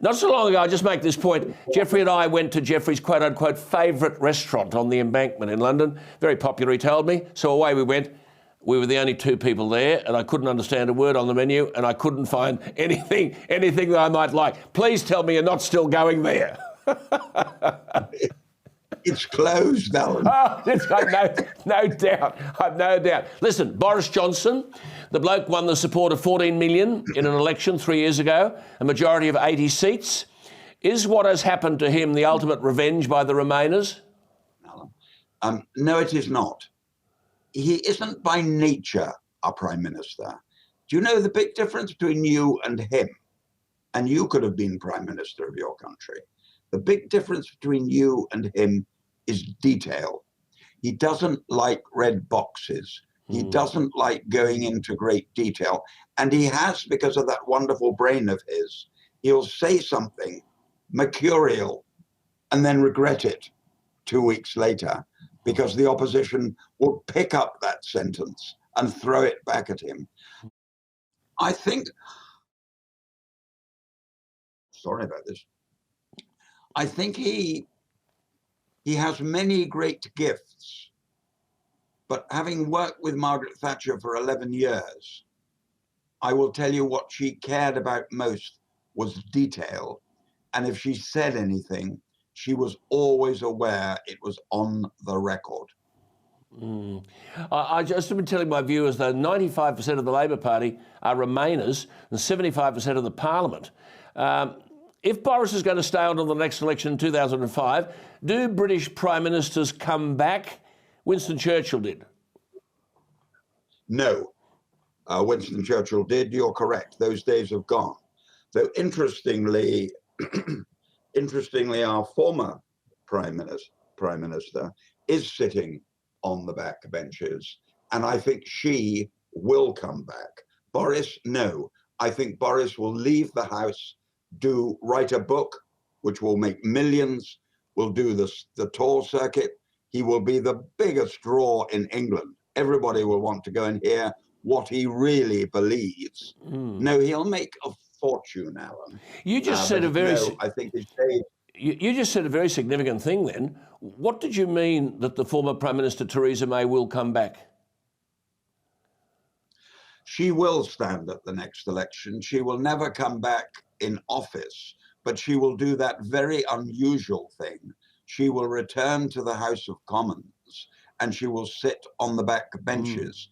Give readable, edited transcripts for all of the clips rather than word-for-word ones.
Not so long ago, I just make this point, Geoffrey and I went to Geoffrey's quote-unquote favourite restaurant on the Embankment in London. Very popular, he told me. So away we went. We were the only two people there, and I couldn't understand a word on the menu, and I couldn't find anything that I might like. Please tell me you're not still going there. It's closed, Alan. Oh, no doubt. I've no doubt. Listen, Boris Johnson, the bloke won the support of 14 million in an election 3 years ago, a majority of 80 seats. Is what has happened to him the ultimate revenge by the Remainers? Alan, no, it is not. He isn't by nature a Prime Minister. Do you know the big difference between you and him? And you could have been Prime Minister of your country. The big difference between you and him is detail. He doesn't like red boxes. He doesn't like going into great detail. And he has, because of that wonderful brain of his, he'll say something mercurial and then regret it 2 weeks later, because the opposition will pick up that sentence and throw it back at him. I think, sorry about this, I think he has many great gifts, but having worked with Margaret Thatcher for 11 years, I will tell you what she cared about most was detail. And if she said anything, she was always aware it was on the record. I just have been telling my viewers that 95% of the Labor Party are Remainers and 75% of the Parliament. If Boris is going to stay on until the next election in 2005, do British Prime Ministers come back? Winston Churchill did. No. Winston Churchill did, you're correct. Those days have gone. Though interestingly, our former Prime Minister is sitting on the back benches, and I think she will come back. Boris, no. I think Boris will leave the House, write a book, which will make millions, will do the tour circuit. He will be the biggest draw in England. Everybody will want to go and hear what he really believes. No, he'll make a fortune, Alan. You just said a very... No, I think his days... You just said a very significant thing then. What did you mean that the former Prime Minister Theresa May will come back? She will stand at the next election. She will never come back in office, but she will do that very unusual thing. She will return to the House of Commons and she will sit on the back benches.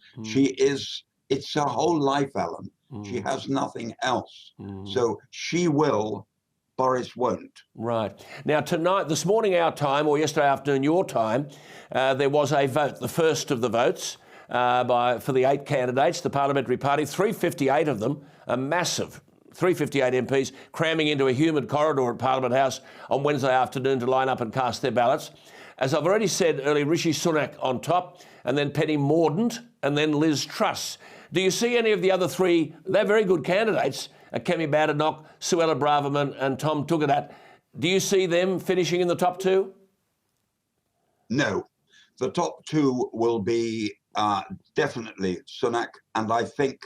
It's her whole life, Alan. She has nothing else. So she will, Boris won't. Right. Now, tonight, this morning our time, or yesterday afternoon your time, there was a vote, the first of the votes for the 8 candidates, the Parliamentary Party, 358 of them, a massive 358 MPs cramming into a humid corridor at Parliament House on Wednesday afternoon to line up and cast their ballots. As I've already said earlier, Rishi Sunak on top, and then Penny Mordaunt, and then Liz Truss. Do you see any of the other three? They're very good candidates, Kemi Badenoch, Suella Braverman and Tom Tugendhat. Do you see them finishing in the top two? No. The top two will be definitely Sunak, and I think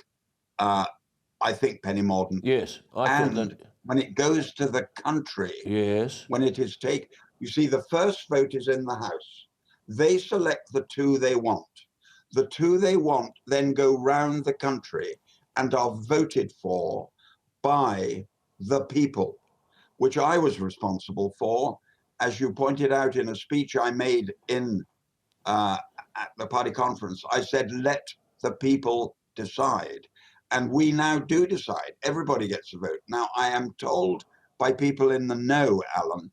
Penny Mordaunt. Yes, I think that. When it goes to the country, yes, when it is taken, you see, the first vote is in the House. They select the two they want. The two they want then go round the country and are voted for by the people, which I was responsible for, as you pointed out in a speech I made at the party conference. I said, let the people decide. And we now do decide. Everybody gets a vote. Now, I am told by people in the know, Alan,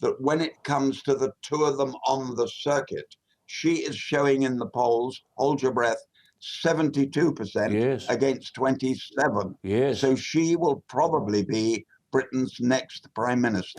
that when it comes to the two of them on the circuit, she is showing in the polls, hold your breath, 72% against 27. Yes. So she will probably be Britain's next Prime Minister.